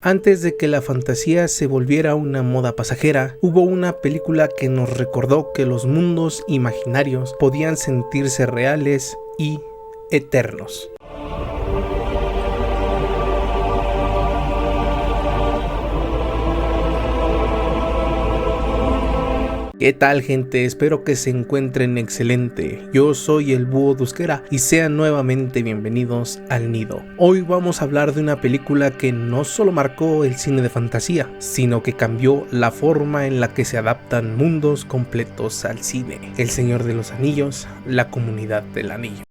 Antes de que la fantasía se volviera una moda pasajera, hubo una película que nos recordó que los mundos imaginarios podían sentirse reales y eternos. ¿Qué tal, gente? Espero que se encuentren excelente. Yo soy el Búho Dusquera y sean nuevamente bienvenidos al Nido. Hoy vamos a hablar de una película que no solo marcó el cine de fantasía, sino que cambió la forma en la que se adaptan mundos completos al cine. El Señor de los Anillos, la Comunidad del Anillo.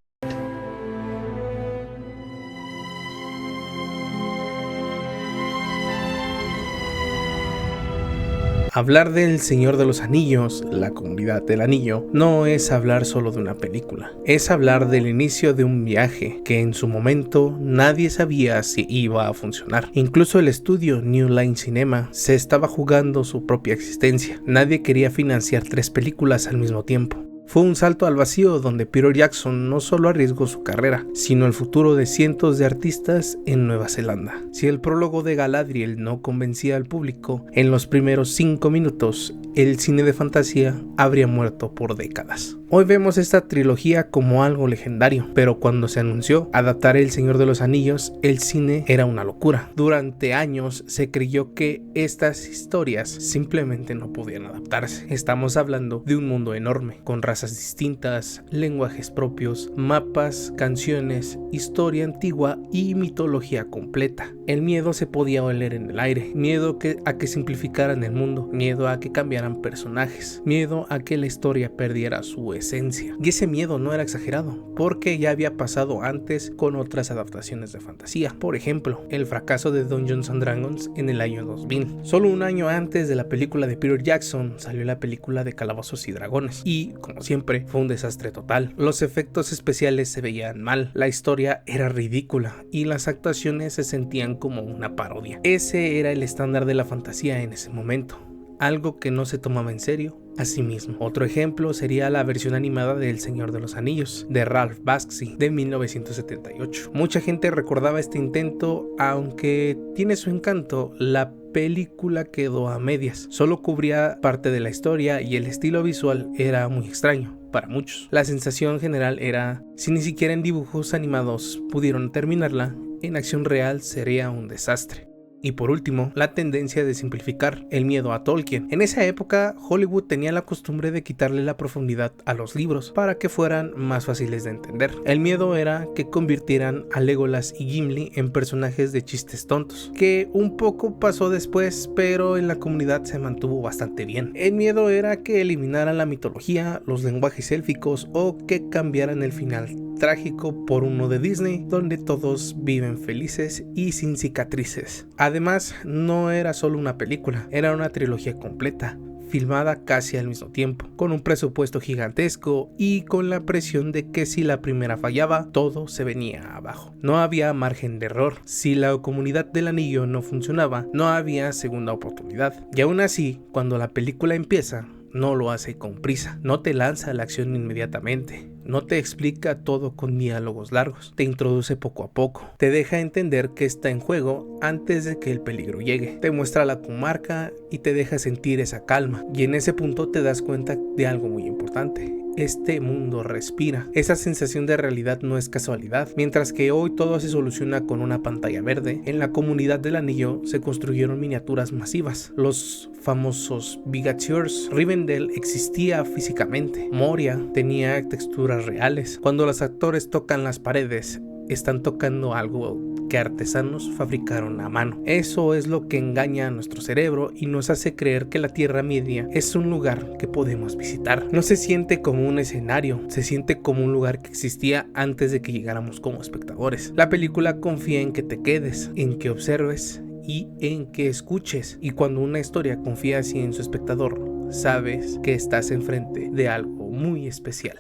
Hablar del Señor de los Anillos, la Comunidad del Anillo, no es hablar solo de una película, es hablar del inicio de un viaje que en su momento nadie sabía si iba a funcionar. Incluso el estudio New Line Cinema se estaba jugando su propia existencia. Nadie quería financiar 3 películas al mismo tiempo. Fue un salto al vacío donde Peter Jackson no solo arriesgó su carrera, sino el futuro de cientos de artistas en Nueva Zelanda. Si el prólogo de Galadriel no convencía al público, en los primeros 5 minutos, el cine de fantasía habría muerto por décadas. Hoy vemos esta trilogía como algo legendario, pero cuando se anunció adaptar El Señor de los Anillos, el cine era una locura. Durante años se creyó que estas historias simplemente no podían adaptarse. Estamos hablando de un mundo enorme, con razas distintas, lenguajes propios, mapas, canciones, historia antigua y mitología completa. El miedo se podía oler en el aire, miedo a que simplificaran el mundo, miedo a que cambiaran personajes, miedo a que la historia perdiera su esencia. Y ese miedo no era exagerado, porque ya había pasado antes con otras adaptaciones de fantasía. Por ejemplo, el fracaso de Dungeons and Dragons en el año 2000. Solo un año antes de la película de Peter Jackson salió la película de Calabozos y Dragones, y como siempre fue un desastre total. Los efectos especiales se veían mal, la historia era ridícula y las actuaciones se sentían como una parodia. Ese era el estándar de la fantasía en ese momento, algo que no se tomaba en serio a sí mismo. Otro ejemplo sería la versión animada de El Señor de los Anillos, de Ralph Bakshi, de 1978. Mucha gente recordaba este intento, aunque tiene su encanto. La película quedó a medias, solo cubría parte de la historia y el estilo visual era muy extraño para muchos. La sensación general era, si ni siquiera en dibujos animados pudieron terminarla, en acción real sería un desastre. Y por último, la tendencia de simplificar, el miedo a Tolkien. En esa época, Hollywood tenía la costumbre de quitarle la profundidad a los libros para que fueran más fáciles de entender. El miedo era que convirtieran a Legolas y Gimli en personajes de chistes tontos, que un poco pasó después, pero en la comunidad se mantuvo bastante bien. El miedo era que eliminaran la mitología, los lenguajes élficos o que cambiaran el final trágico por uno de Disney, donde todos viven felices y sin cicatrices. Además, no era solo una película, era una trilogía completa, filmada casi al mismo tiempo, con un presupuesto gigantesco y con la presión de que si la primera fallaba, todo se venía abajo. No había margen de error. Si la Comunidad del Anillo no funcionaba, no había segunda oportunidad. Y aún así, cuando la película empieza, no lo hace con prisa, no te lanza la acción inmediatamente, no te explica todo con diálogos largos, te introduce poco a poco, te deja entender que está en juego antes de que el peligro llegue, te muestra la comarca y te deja sentir esa calma, y en ese punto te das cuenta de algo muy importante. Este mundo respira. Esa sensación de realidad no es casualidad. Mientras que hoy todo se soluciona con una pantalla verde, en la Comunidad del Anillo se construyeron miniaturas masivas. Los famosos Bigatures. Rivendell existía físicamente. Moria tenía texturas reales. Cuando los actores tocan las paredes, están tocando algo que artesanos fabricaron a mano. Eso es lo que engaña a nuestro cerebro y nos hace creer que la Tierra Media es un lugar que podemos visitar. No se siente como un escenario, se siente como un lugar que existía antes de que llegáramos como espectadores. La película confía en que te quedes, en que observes y en que escuches. Y cuando una historia confía así en su espectador, sabes que estás enfrente de algo muy especial.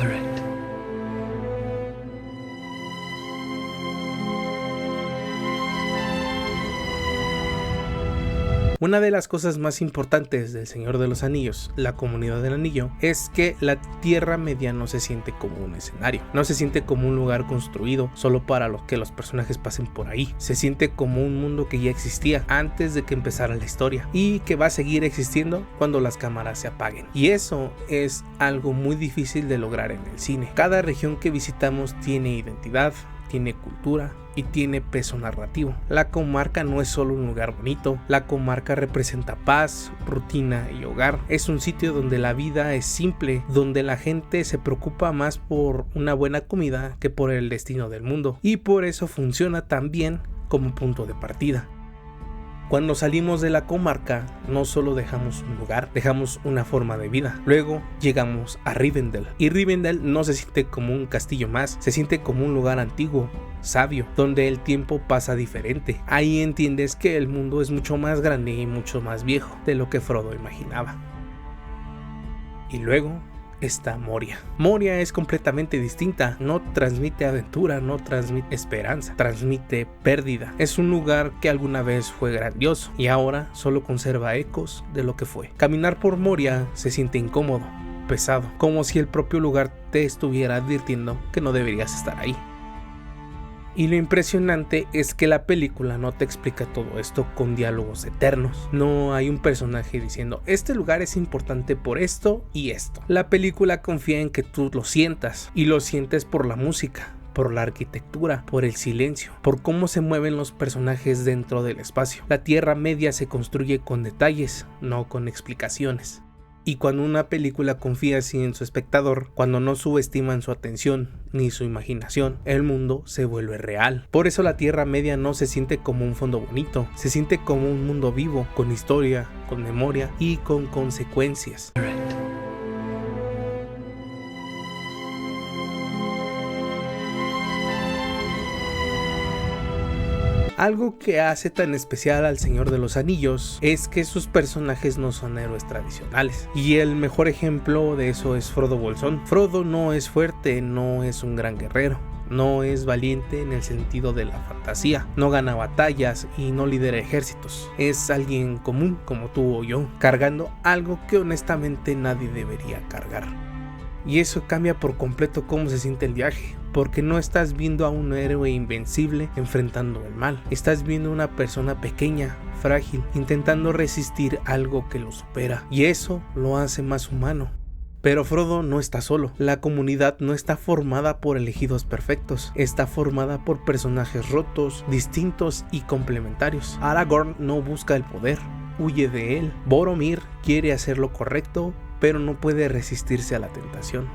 Una de las cosas más importantes del Señor de los Anillos, la Comunidad del Anillo, es que la Tierra Media no se siente como un escenario, no se siente como un lugar construido solo para que los personajes pasen por ahí, se siente como un mundo que ya existía antes de que empezara la historia y que va a seguir existiendo cuando las cámaras se apaguen. Y eso es algo muy difícil de lograr en el cine. Cada región que visitamos tiene identidad, tiene cultura y tiene peso narrativo. La comarca no es solo un lugar bonito, la comarca representa paz, rutina y hogar. Es un sitio donde la vida es simple, donde la gente se preocupa más por una buena comida que por el destino del mundo, y por eso funciona tan bien como punto de partida. Cuando salimos de la comarca, no solo dejamos un lugar, dejamos una forma de vida. Luego llegamos a Rivendell. Y Rivendell no se siente como un castillo más, se siente como un lugar antiguo, sabio, donde el tiempo pasa diferente. Ahí entiendes que el mundo es mucho más grande y mucho más viejo de lo que Frodo imaginaba. Y luego está Moria. Moria es completamente distinta, no transmite aventura, no transmite esperanza, transmite pérdida. Es un lugar que alguna vez fue grandioso y ahora solo conserva ecos de lo que fue. Caminar por Moria se siente incómodo, pesado, como si el propio lugar te estuviera advirtiendo que no deberías estar ahí. Y lo impresionante es que la película no te explica todo esto con diálogos eternos. No hay un personaje diciendo, este lugar es importante por esto y esto. La película confía en que tú lo sientas, y lo sientes por la música, por la arquitectura, por el silencio, por cómo se mueven los personajes dentro del espacio. La Tierra Media se construye con detalles, no con explicaciones. Y cuando una película confía así en su espectador, cuando no subestiman su atención ni su imaginación, el mundo se vuelve real. Por eso la Tierra Media no se siente como un fondo bonito, se siente como un mundo vivo, con historia, con memoria y con consecuencias. Algo que hace tan especial al Señor de los Anillos es que sus personajes no son héroes tradicionales, y el mejor ejemplo de eso es Frodo Bolsón. Frodo no es fuerte, no es un gran guerrero, no es valiente en el sentido de la fantasía, no gana batallas y no lidera ejércitos. Es alguien común como tú o yo, cargando algo que honestamente nadie debería cargar. Y eso cambia por completo cómo se siente el viaje, porque no estás viendo a un héroe invencible enfrentando el mal, estás viendo a una persona pequeña, frágil, intentando resistir algo que lo supera, y eso lo hace más humano. Pero Frodo no está solo, la comunidad no está formada por elegidos perfectos, está formada por personajes rotos, distintos y complementarios. Aragorn no busca el poder, huye de él. Boromir quiere hacer lo correcto, pero no puede resistirse a la tentación.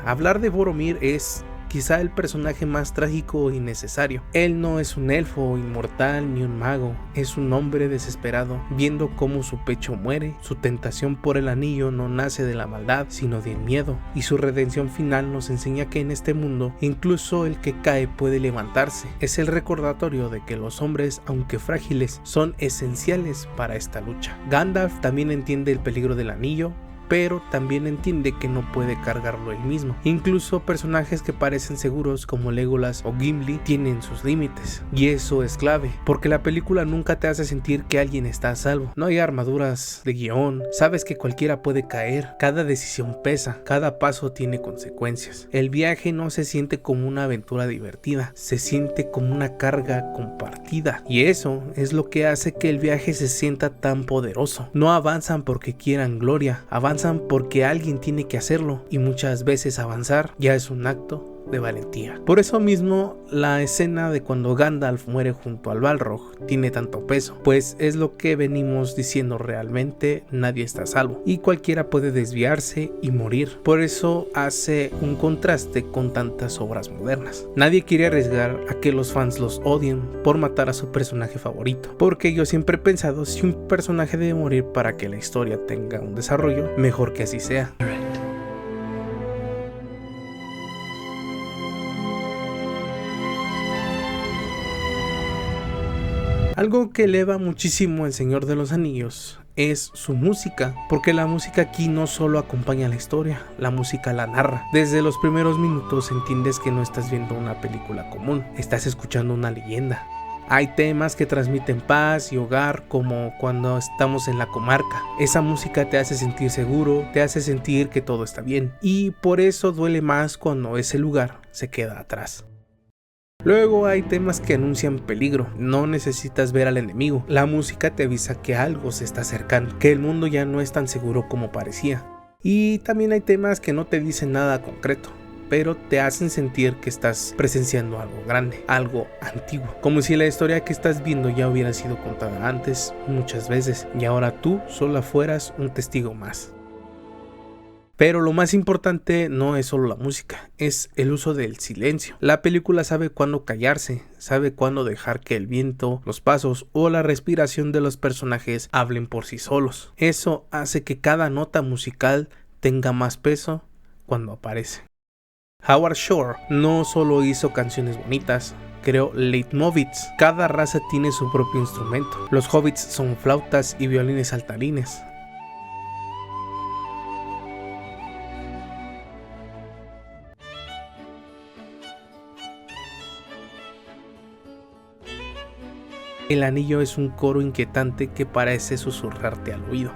Hablar de Boromir es quizá el personaje más trágico y necesario. Él no es un elfo inmortal ni un mago, es un hombre desesperado, viendo cómo su pecho muere. Su tentación por el anillo no nace de la maldad, sino del miedo, y su redención final nos enseña que en este mundo, incluso el que cae puede levantarse. Es el recordatorio de que los hombres, aunque frágiles, son esenciales para esta lucha. Gandalf también entiende el peligro del anillo, pero también entiende que no puede cargarlo él mismo. Incluso personajes que parecen seguros como Legolas o Gimli tienen sus límites, y eso es clave, porque la película nunca te hace sentir que alguien está a salvo. No hay armaduras de guión, sabes que cualquiera puede caer, cada decisión pesa, cada paso tiene consecuencias. El viaje no se siente como una aventura divertida, se siente como una carga compartida, y eso es lo que hace que el viaje se sienta tan poderoso. No avanzan porque quieran gloria, avanzan porque alguien tiene que hacerlo, y muchas veces avanzar ya es un acto de valentía. Por eso mismo la escena de cuando Gandalf muere junto al Balrog tiene tanto peso, pues es lo que venimos diciendo: realmente nadie está a salvo y cualquiera puede desviarse y morir. Por eso hace un contraste con tantas obras modernas. Nadie quiere arriesgar a que los fans los odien por matar a su personaje favorito, porque yo siempre he pensado, si un personaje debe morir para que la historia tenga un desarrollo, mejor que así sea. Algo que eleva muchísimo El Señor de los Anillos es su música, porque la música aquí no solo acompaña la historia, la música la narra. Desde los primeros minutos entiendes que no estás viendo una película común, estás escuchando una leyenda. Hay temas que transmiten paz y hogar, como cuando estamos en la comarca. Esa música te hace sentir seguro, te hace sentir que todo está bien, y por eso duele más cuando ese lugar se queda atrás. Luego hay temas que anuncian peligro, no necesitas ver al enemigo, la música te avisa que algo se está acercando, que el mundo ya no es tan seguro como parecía. Y también hay temas que no te dicen nada concreto, pero te hacen sentir que estás presenciando algo grande, algo antiguo, como si la historia que estás viendo ya hubiera sido contada antes muchas veces y ahora tú solo fueras un testigo más. Pero lo más importante no es solo la música, es el uso del silencio. La película sabe cuándo callarse, sabe cuándo dejar que el viento, los pasos o la respiración de los personajes hablen por sí solos. Eso hace que cada nota musical tenga más peso cuando aparece. Howard Shore no solo hizo canciones bonitas, creó leitmovits. Cada raza tiene su propio instrumento. Los hobbits son flautas y violines saltarines. El anillo es un coro inquietante que parece susurrarte al oído.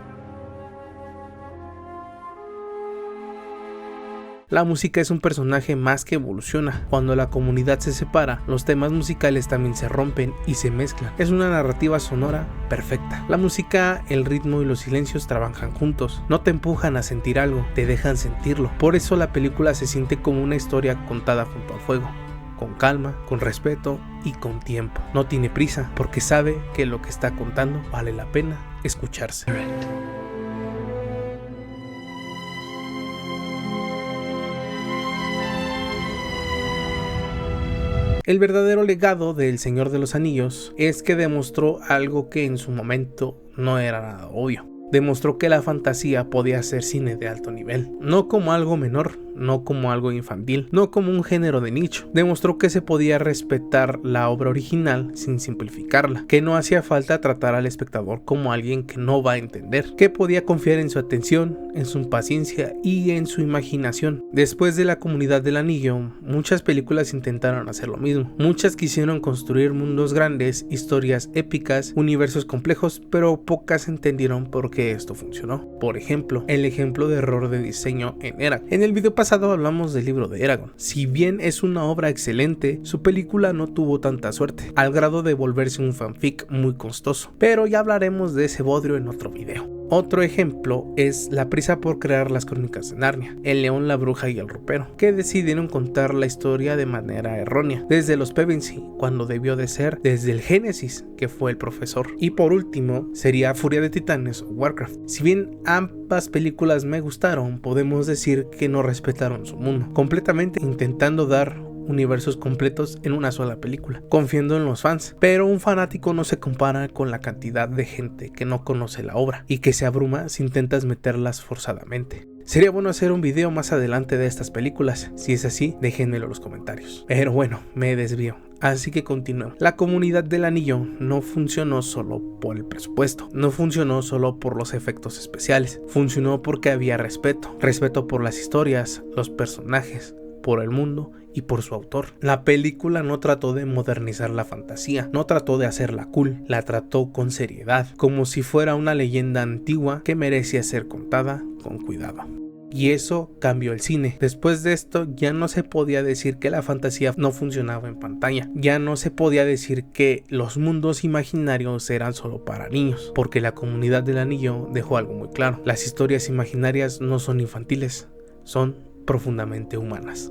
La música es un personaje más que evoluciona. Cuando la comunidad se separa, los temas musicales también se rompen y se mezclan. Es una narrativa sonora perfecta. La música, el ritmo y los silencios trabajan juntos. No te empujan a sentir algo, te dejan sentirlo. Por eso la película se siente como una historia contada junto al fuego. Con calma, con respeto y con tiempo. No tiene prisa porque sabe que lo que está contando vale la pena escucharse. El verdadero legado del Señor de los Anillos es que demostró algo que en su momento no era nada obvio. Demostró que la fantasía podía ser cine de alto nivel, no como algo menor, no como algo infantil, no como un género de nicho. Demostró que se podía respetar la obra original sin simplificarla, que no hacía falta tratar al espectador como alguien que no va a entender, que podía confiar en su atención, en su paciencia y en su imaginación. Después de La Comunidad del Anillo, muchas películas intentaron hacer lo mismo. Muchas quisieron construir mundos grandes, historias épicas, universos complejos, pero pocas entendieron por qué esto funcionó. Por ejemplo, el ejemplo de error de diseño en Eragon. En el video pasado hablamos del libro de Eragon. Si bien es una obra excelente, su película no tuvo tanta suerte, al grado de volverse un fanfic muy costoso, pero ya hablaremos de ese bodrio en otro video. Otro ejemplo es la prisa por crear las crónicas de Narnia, el león, la bruja y el ropero, que decidieron contar la historia de manera errónea, desde los Pevensie, cuando debió de ser desde el Génesis, que fue el profesor. Y por último, sería Furia de Titanes o Warcraft. Si bien ambas películas me gustaron, podemos decir que no respetaron su mundo, completamente intentando dar universos completos en una sola película, confiando en los fans, pero un fanático no se compara con la cantidad de gente que no conoce la obra y que se abruma si intentas meterlas forzadamente. Sería bueno hacer un video más adelante de estas películas, si es así déjenmelo en los comentarios, pero bueno, me desvío. Así que continuemos. La Comunidad del Anillo no funcionó solo por el presupuesto, no funcionó solo por los efectos especiales, funcionó porque había respeto por las historias, los personajes, por el mundo y por su autor. La película no trató de modernizar la fantasía, no trató de hacerla cool, la trató con seriedad, como si fuera una leyenda antigua que merecía ser contada con cuidado. Y eso cambió el cine. Después de esto ya no se podía decir que la fantasía no funcionaba en pantalla, ya no se podía decir que los mundos imaginarios eran solo para niños, porque La Comunidad del Anillo dejó algo muy claro: las historias imaginarias no son infantiles, son profundamente humanas.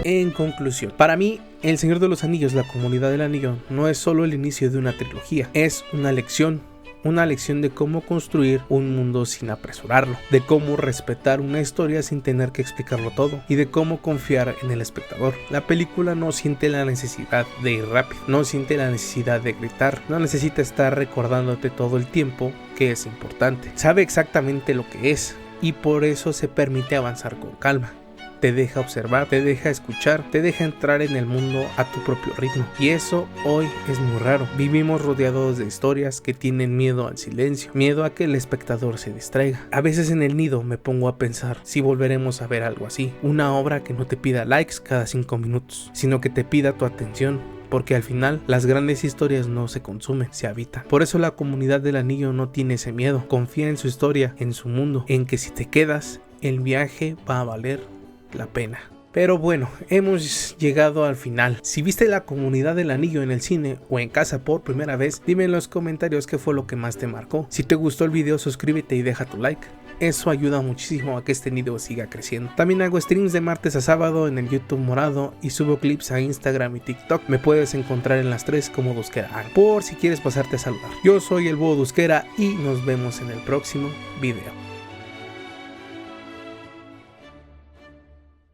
En conclusión, para mí, El Señor de los Anillos, La Comunidad del Anillo, no es solo el inicio de una trilogía, es una lección de cómo construir un mundo sin apresurarlo, de cómo respetar una historia sin tener que explicarlo todo y de cómo confiar en el espectador. La película no siente la necesidad de ir rápido, no siente la necesidad de gritar, no necesita estar recordándote todo el tiempo que es importante. Sabe exactamente lo que es y por eso se permite avanzar con calma. te deja observar, te deja escuchar, te deja entrar en el mundo a tu propio ritmo. Y eso hoy es muy raro. Vivimos rodeados de historias que tienen miedo al silencio, miedo a que el espectador se distraiga. A veces en el nido me pongo a pensar si volveremos a ver algo así, una obra que no te pida likes cada 5 minutos, sino que te pida tu atención, porque al final las grandes historias no se consumen, se habitan. Por eso la comunidad del anillo no tiene ese miedo, confía en su historia, en su mundo, en que si te quedas, el viaje va a valer la pena. Pero bueno, hemos llegado al final. Si viste La Comunidad del Anillo en el cine o en casa por primera vez, dime en los comentarios qué fue lo que más te marcó. Si te gustó el video, suscríbete y deja tu like. Eso ayuda muchísimo a que este nido siga creciendo. También hago streams de martes a sábado en el YouTube morado y subo clips a Instagram y TikTok. Me puedes encontrar en las 3 como Dusquera, por si quieres pasarte a saludar. Yo soy el Búho Dusquera y nos vemos en el próximo video.